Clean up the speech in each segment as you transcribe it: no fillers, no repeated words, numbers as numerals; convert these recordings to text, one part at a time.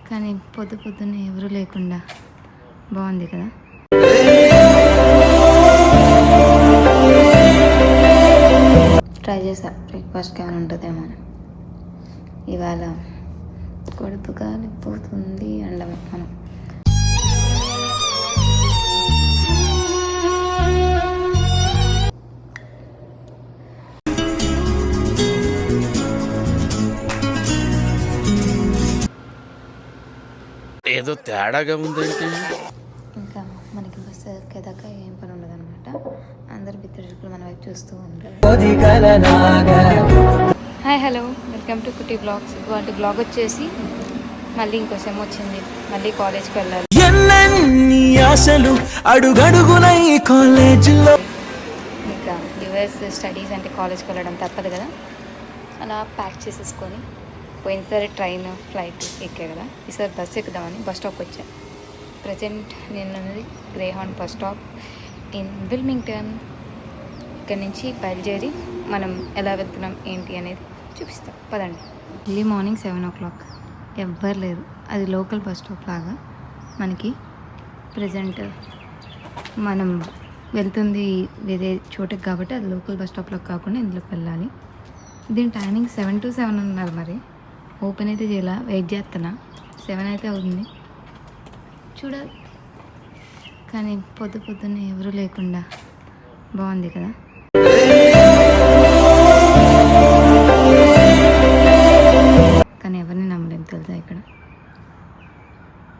కానీ పొద్దున్నే ఎవరు లేకుండా బాగుంది కదా. ట్రై చేసా బ్రేక్ఫాస్ట్కి ఏమైనా ఉంటుందేమో అని. ఇవాళ కొడుకు కాలిపోతుంది అండమే మనం. ఏదో తేడాగా ఉందేంటి. ఇంకా మనకి బస్సు ఎక్కేదాకా ఏం పని ఉండదు అనమాట. అందరు బిత్తడికి మన వైపు చూస్తూ ఉంటారు. Hi hello, welcome to Kutty vlogs. ఇవాళ బ్లాగ్ వచ్చేసి మళ్ళీ ఇంకో సెమ్ వచ్చింది, మళ్ళీ కాలేజ్కి వెళ్ళాలి. ఇంకా యూఎస్ స్టడీస్ అంటే కాలేజ్కి వెళ్ళడం తప్పదు కదా, అలా ప్యాక్ చేసేసుకొని పోయినసారి ట్రైన్ ఫ్లైట్ ఎక్కే కదా, ఈసారి బస్ ఎక్కుదామని బస్ స్టాప్ వచ్చా. ప్రజెంట్ నేను ఉన్నది గ్రేహాండ్ బస్ స్టాప్ ఇన్ విల్మింగ్టన్. ఇక్కడ నుంచి బయలుదేరి మనం ఎలా వెళ్తున్నాం ఏంటి అనేది చూపిస్తాం, పదండి. ఎర్లీ మార్నింగ్ 7 o'clock, ఎవ్వరు లేదు. అది లోకల్ బస్ స్టాప్ లాగా. మనకి ప్రజెంట్ మనం వెళ్తుంది వేరే చోటుకి కాబట్టి అది లోకల్ బస్ స్టాప్లోకి కాకుండా ఇందులోకి వెళ్ళాలి. దీని టైమింగ్ 7 to 7 అన్నారు. మరి ఓపెన్ అయితే చేయాల, వెయిట్ చేస్తున్నా. 7 అయితే అవుతుంది, చూడాలి. కానీ పొద్దున్నే ఎవరు లేకుండా బాగుంది కదా. కానీ ఎవరిని నమ్మలేము తెలుసా. ఇక్కడ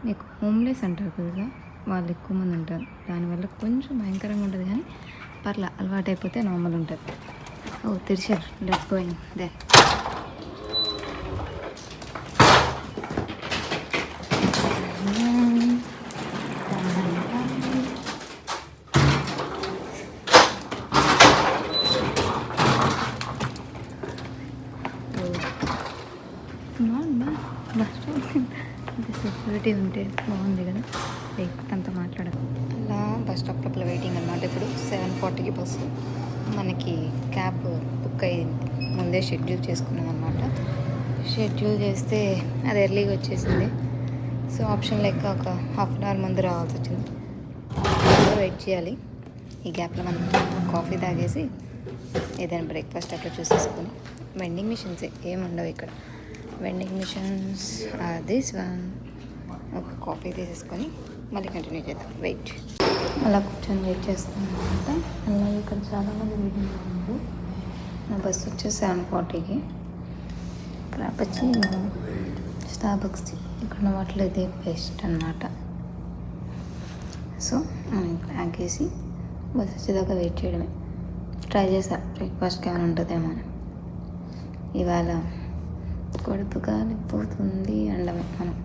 మీకు హోమ్లెస్ అంటారు తెలుసా, వాళ్ళు ఎక్కువ మంది ఉంటారు. దానివల్ల కొంచెం భయంకరంగా ఉంటుంది, కానీ పర్లా అలవాటు అయిపోతే నార్మల్ ఉంటుంది. ఓ తెరిచారు, లెట్స్ గోయింగ్ దే. సెక్యూరిటీ ఉంటే బాగుంది కదా, లేకపోతే మాట్లాడదు. అలా బస్ స్టాప్ లోపల వెయిటింగ్ అనమాట. ఇప్పుడు 7:40కి బస్సు. మనకి క్యాబ్ బుక్ అయ్యింది, ముందే షెడ్యూల్ చేసుకున్నాం అనమాట. షెడ్యూల్ చేస్తే అది ఎర్లీగా వచ్చేసింది. సో ఆప్షన్ లెక్క ఒక హాఫ్ అన్ అవర్ ముందు రావాల్సి వచ్చింది. వెయిట్ చేయాలి. ఈ గ్యాప్లో మనం కాఫీ తాగేసి ఏదైనా బ్రేక్ఫాస్ట్ అట్లా చూసేసుకొని, వెండింగ్ మిషన్స్ ఏముండవు ఇక్కడ. Vending machines this one. ఒక కాఫీ తీసేసుకొని మళ్ళీ కంటిన్యూ చేద్దాం. వెయిట్ అలా కూర్చొని వెయిట్ చేస్తాను అనమాట. అలాగే ఇక్కడ చాలామంది వెయిటింగ్ ఉన్నారు. నా బస్సు వచ్చేసి 7:40కి. క్రాపచినో, స్టార్బక్స్ ఇక్కడ వాటిలో ఇదే బెస్ట్ అనమాట. సో మనం ఇక్కడ ఆగేసి బస్సు వచ్చేదాకా వెయిట్ చేయడమే. ట్రై చేసా బ్రేక్ఫాస్ట్కి ఏమైనా ఉంటుందేమో అని. ఇవాళ కొడుకు కాలిపోతుంది అండమే మనం.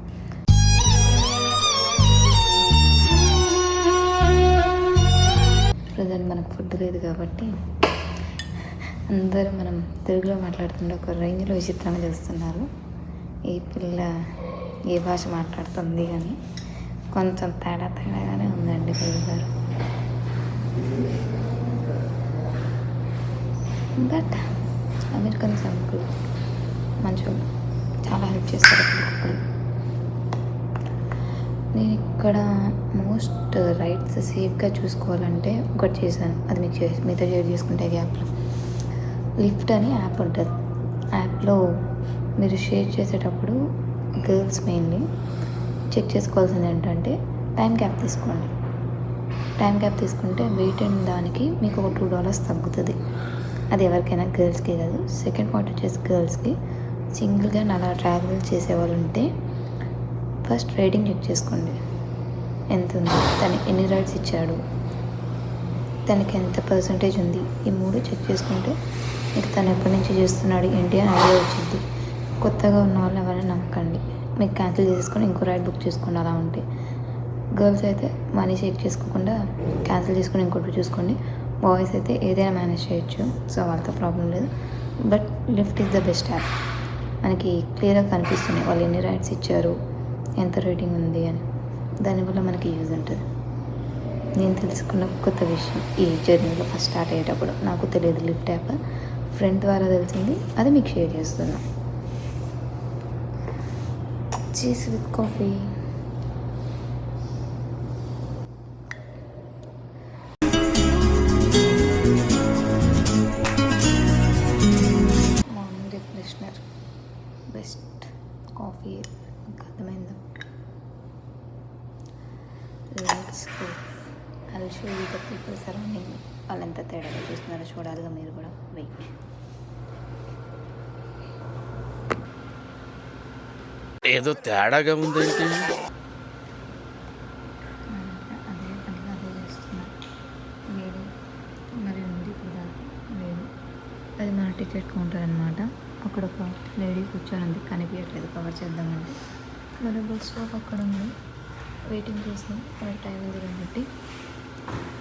ప్రజెంట్ మనకు ఫుడ్ లేదు కాబట్టి అందరూ మనం తెలుగులో మాట్లాడుతుంటే ఒక రేంజ్లో విచిత్రంగా చూస్తున్నారు. ఈ పిల్ల ఏ భాష మాట్లాడుతుంది కానీ కొంచెం తేడాగానే ఉందండి తెలుగు గారు. బట్ అమెరికన్స్ అంకుల్ మంచిగా చాలా హెల్ప్ చేస్తారు అప్పుడు. నేను ఇక్కడ మోస్ట్ రైట్స్ సేఫ్గా చూసుకోవాలంటే ఒకటి చేశాను, అది మీతో షేర్ చేసుకుంటే యాప్లో లిఫ్ట్ అని యాప్ ఉంటుంది. యాప్లో మీరు షేర్ చేసేటప్పుడు గర్ల్స్ మెయిన్లీ చెక్ చేసుకోవాల్సింది ఏంటంటే టైం క్యాప్ తీసుకోండి. టైం క్యాప్ తీసుకుంటే వెయిట్ అయిన దానికి మీకు ఒక $2 తగ్గుతుంది. అది ఎవరికైనా, గర్ల్స్కి కాదు. సెకండ్ పాయింట్ వచ్చేసి గర్ల్స్కి సింగిల్గా అలా ట్రావెల్ చేసేవాళ్ళు ఉంటే ఫస్ట్ రేటింగ్ చెక్ చేసుకోండి, ఎంత ఉంది, తను ఎన్ని రైడ్స్ ఇచ్చాడు, తనకి ఎంత పర్సంటేజ్ ఉంది. ఈ 3 చెక్ చేసుకుంటే మీకు తను ఎప్పటి నుంచి చేస్తున్నాడు ఏంటి అని ఐడియా వచ్చింది. కొత్తగా ఉన్న వాళ్ళని ఎవరైనా నమ్మకండి. మీకు క్యాన్సిల్ చేసుకొని ఇంకో రైడ్ బుక్ చేసుకోండి. అలా ఉంటే గర్ల్స్ అయితే మనీ చెక్ చేసుకోకుండా క్యాన్సిల్ చేసుకొని ఇంకోటి చూసుకోండి. బాయ్స్ అయితే ఏదైనా మేనేజ్ చేయొచ్చు, సో వాళ్ళతో ప్రాబ్లం లేదు. But lift is the best app. మనకి క్లియర్గా కనిపిస్తుంది వాళ్ళు ఎన్ని రైడ్స్ ఇచ్చారు, ఎంత రేటింగ్ ఉంది అని. దానివల్ల మనకి యూజ్ ఉంటుంది. నేను తెలుసుకున్న కొత్త విషయం ఈ జర్నీలో ఫస్ట్ స్టార్ట్ అయ్యేటప్పుడు. నాకు తెలియదు లిఫ్ట్ యాప్, ఫ్రెండ్ ద్వారా తెలిసింది, అది మీకు షేర్ చేస్తున్నా. Cheese with coffee. Morning refresher best coffee. ఇంకా అర్థమైందా? Let's go. I will show you the people surrounding me. వాళ్ళు ఎంత తేడాగా చూస్తున్నారో చూడాలిగా మీరు కూడా. వెయిట్. ఏదో తేడాగా ఉందేంటి? అదే పనిగా అదే చేస్తున్నా. వేడి మరి ఉంది ఇప్పుడు దాకా వేడి. అది మన టికెట్ కౌంటర్ అనమాట. అక్కడ ఒక లేడీ కూర్చొని ఉంది, కనిపించట్లేదు. కవర్ చేద్దామంటే మన బస్ స్టాప్ అక్కడ ఉంది. వెయిటింగ్ చేసాం. మన టైం ఉంది కాబట్టి.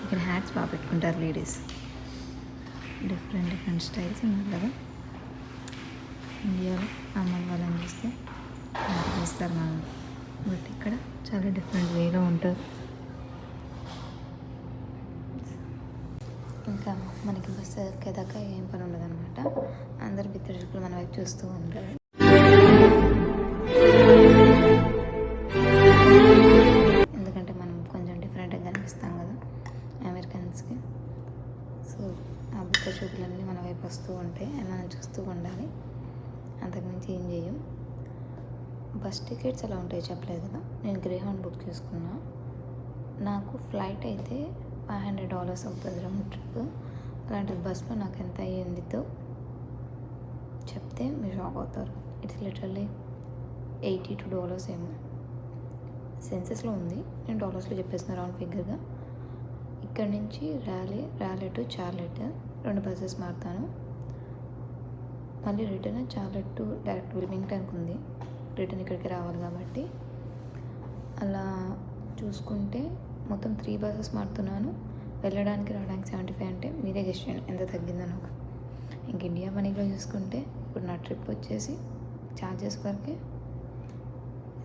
ఇక్కడ హ్యాట్స్ బాగా పెట్టుకుంటారు లేడీస్. డిఫరెంట్ డిఫరెంట్ స్టైల్స్ ఉన్నారు కదా. ఇండియాలో అమ్మాయి వాళ్ళని చూస్తే అది చేస్తారు మనం. బట్ ఇక్కడ చాలా డిఫరెంట్ వేలో ఉంటుంది. ఇంకా మనకి బస్సు ఎక్కేదాకా ఏం పని ఉండదు అనమాట. అందరు బిత్తడికులు మన వైపు చూస్తూ ఉంటారు. ఎందుకంటే మనం కొంచెం డిఫరెంట్గా కనిపిస్తాం కదా అమెరికన్స్కి. సో ఆ బిత్త చూపులన్నీ మన వైపు వస్తూ ఉంటాయి, మనం చూస్తూ ఉండాలి. అంతకుమించి ఏం చేయం. బస్ టికెట్స్ ఎలా ఉంటాయో చెప్పలేదు కదా. నేను గ్రేహౌండ్ బుక్ చేసుకున్నా. నాకు ఫ్లైట్ అయితే $500 అవుతుంది రౌండ్ ట్రిప్. అలాంటి బస్లో నాకు ఎంత అయ్యిందితో చెప్తే మీరు షాక్ అవుతారు. ఇట్స్ లిటరల్లీ $82 ఏమో. సెన్సెస్లో ఉంది, నేను డాలర్స్లో చెప్పేసిన రౌండ్ ఫిగర్గా. ఇక్కడ నుంచి ర్యాలీ టు చార్లెట్ 2 బస్సెస్ మారుతాను. మళ్ళీ రిటర్న్ చార్లెట్ టు డైరెక్ట్ విల్మింగ్టన్కి ఉంది. రిటర్న్ ఇక్కడికి రావాలి కాబట్టి అలా చూసుకుంటే మొత్తం 3 బస్సెస్ మారుతున్నాను. వెళ్ళడానికి రావడానికి 75 అంటే మీరే గెస్ట్ చేయండి ఎంత తగ్గిందో నాకు. ఇంక ఇండియా మనీలో చూసుకుంటే ఇప్పుడు నా ట్రిప్ వచ్చేసి ఛార్జెస్ వరకే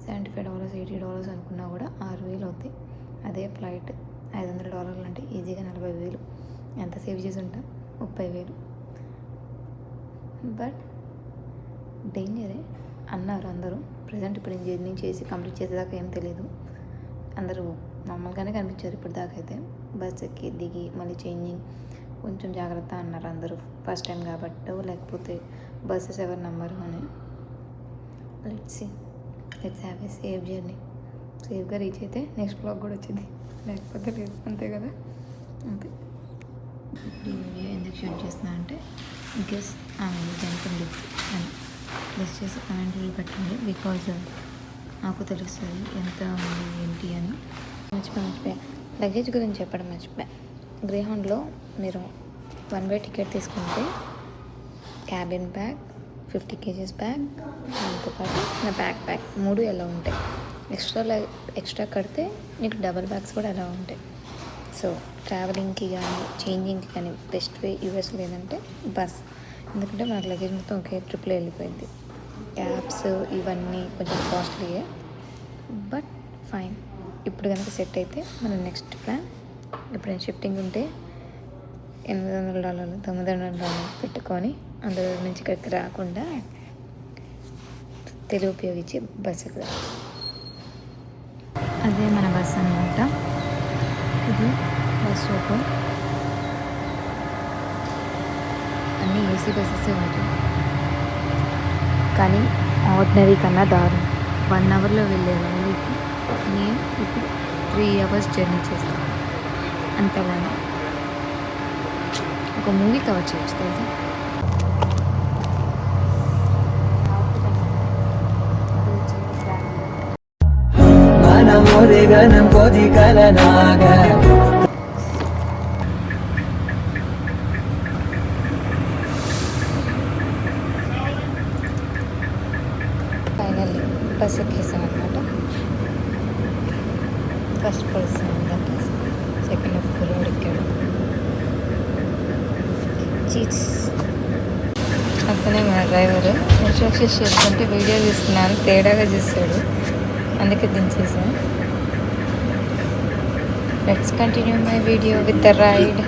$75 $80 అనుకున్నా కూడా 6,000 అవుతాయి. అదే ఫ్లైట్ $500 అంటే ఈజీగా 40,000. ఎంత సేవ్ చేసి ఉంటా? 30,000. బట్ డేంజరే అన్నారు అందరూ. ప్రజెంట్ ఇప్పుడు నేను జర్నీ చేసి కంప్లీట్ చేసేదాకా ఏం తెలియదు. అందరూ నార్మల్గానే కనిపించారు ఇప్పుడు దాకా అయితే. బస్ ఎక్కి దిగి మళ్ళీ చేంజింగ్ కొంచెం జాగ్రత్త అన్నారు అందరూ. ఫస్ట్ టైం కాబట్టి లేకపోతే బస్సెస్ ఎవరు నమ్మరు అని. Let's have a safe journey. సేఫ్గా రీచ్ అయితే నెక్స్ట్ బ్లాగ్ కూడా వచ్చింది, లేకపోతే లేదు. అంతే కదా. అంతే. ఇప్పుడు ఈ వీడియో ఎందుకు షూట్ చేస్తున్నా అంటే ఇన్కేస్ జంతుంది అని ప్లస్ చేసి కామెంట్లు పెట్టండి. బికాజ్ నాకు తెలుస్తుంది ఎంత ఉంది ఏంటి అని. మర్చిపోయా లగేజ్ గురించి చెప్పడం మర్చిపోయా. గ్రేహౌండ్లో మీరు 1 వే టికెట్ తీసుకుంటే క్యాబిన్ బ్యాగ్, 50 kgs బ్యాగ్, దాంతోపాటు నా బ్యాక్ 3 ఎలా ఉంటాయి. ఎక్స్ట్రా కడితే నీకు డబల్ బ్యాగ్స్ కూడా ఎలా ఉంటాయి. సో ట్రావెలింగ్కి కానీ చేంజింగ్కి కానీ బెస్ట్ వే యూఎస్ లేదంటే బస్. ఎందుకంటే మనకు లగేజ్ మొత్తం ఒకే ట్రిప్లో వెళ్ళిపోయింది. క్యాబ్స్ ఇవన్నీ కొంచెం కాస్ట్లీయే, బట్ ఫైన్. ఇప్పుడు కనుక సెట్ అయితే మన నెక్స్ట్ ప్లాన్ ఎప్పుడైనా షిఫ్టింగ్ ఉంటే $800 $900 పెట్టుకొని అందులో నుంచి ఇక్కడికి రాకుండా తెలుగు ఉపయోగించి బస్సు ఎక్కుదాం. అదే మన బస్సు అనమాట. ఇది బస్ స్టాప్. అన్నీ ఏసీ బస్సెస్ ఉంటాయి, కానీ ఆర్డినరీ కన్నా దారుణం. 1 అవర్లో వెళ్ళే వాళ్ళకి నేను ఇప్పుడు 3 hours జర్నీ చేస్తాను. అంతగానే ఒక మూవీ కవర్ చేయొచ్చు తెలుసా. ఫైనల్లీ బస్ ఎక్కేసాం అనమాట. ఫస్ట్ పర్సన్ సెకండ్ రోడ్ ఎక్కాడు. చీట్స్ అతనే మన డ్రైవర్. ఇన్స్ట్రక్షన్స్ చేస్తుంటే వీడియో చూస్తున్నాను, తేడాగా చూస్తాడు, అందుకే దించేసాను. Let's continue my video with the ride.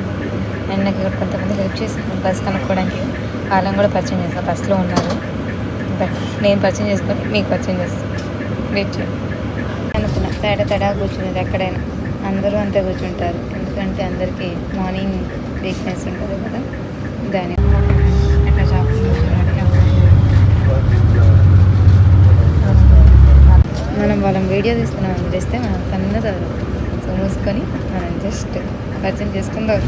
And నాకు ఇక్కడ కొంతమంది హెల్ప్ చేశాను బస్ కనుక్కోవడానికి. వాళ్ళని కూడా పరిచయం చేస్తాను. బస్లో ఉన్నారు, బట్ నేను పరిచయం చేసుకొని మీకు పరిచయం చేస్తాను. వెయిట్ చేయండి అనుకున్నా. తేడా కూర్చునేది ఎక్కడైనా, అందరూ అంతే కూర్చుంటారు. ఎందుకంటే అందరికీ మార్నింగ్ వీక్నెస్ ఉంటుంది కదా, దాని అట్లా షాపింగ్ కూర్చున్నాడు. మనం వాళ్ళని వీడియో తీస్తున్నాం అని చేస్తే మనం కన్నదారు. సో మూసుకొని మనం జస్ట్ పరిచయం చేసుకుందాం.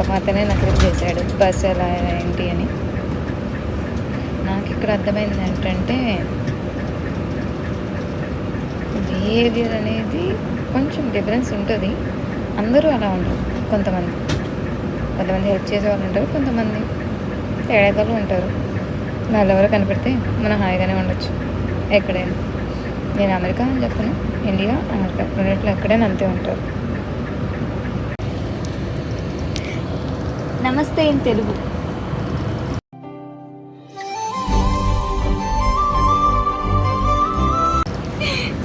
ఒక అతనే నాకు రిప్ చేశాడు బస్సు ఎలా ఏంటి అని. నాకు ఇక్కడ అర్థమైంది ఏంటంటే బిహేవియర్ అనేది కొంచెం డిఫరెన్స్ ఉంటుంది. అందరూ అలా ఉండరు. కొంతమంది హెల్ప్ చేసే వాళ్ళు ఉంటారు, కొంతమంది తేడాగాలు ఉంటారు. వాళ్ళు ఎవరో కనిపెడితే మనం హాయిగానే ఉండొచ్చు ఎక్కడైనా. నేను అమెరికా అని చెప్పను, ఇండియా అమెరికా రెండిట్లో ఎక్కడైనా అంతే ఉంటారు. నమస్తే in Telugu.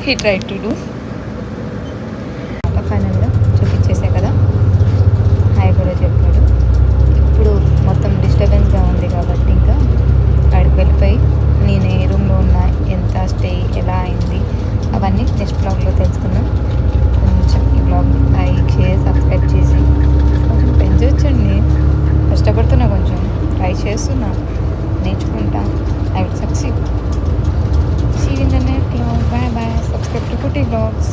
He try to do. ఫైనల్గా చూపించేసా కదా, హాయ్ కూడా చెప్పాడు. ఇప్పుడు మొత్తం డిస్టర్బెన్స్గా ఉంది కాబట్టి ఇంకా అక్కడికి వెళ్ళిపోయి నేను ఏ రూమ్లో ఉన్నా, ఎంత స్టే ఎలా అయింది అవన్నీ నెక్స్ట్ బ్లాగ్లో తెలుసుకుందాం. కొంచెం ఈ బ్లాగ్ లైక్ షేర్ సబ్స్క్రైబ్ చేసి కొంచెం పెంచొచ్చండి. కష్టపడుతున్నా, కొంచెం ట్రై చేస్తున్నా, నేర్చుకుంటా. I will succeed. See you in the next vlog. Bye bye. Subscribe to Kuti Vlogs.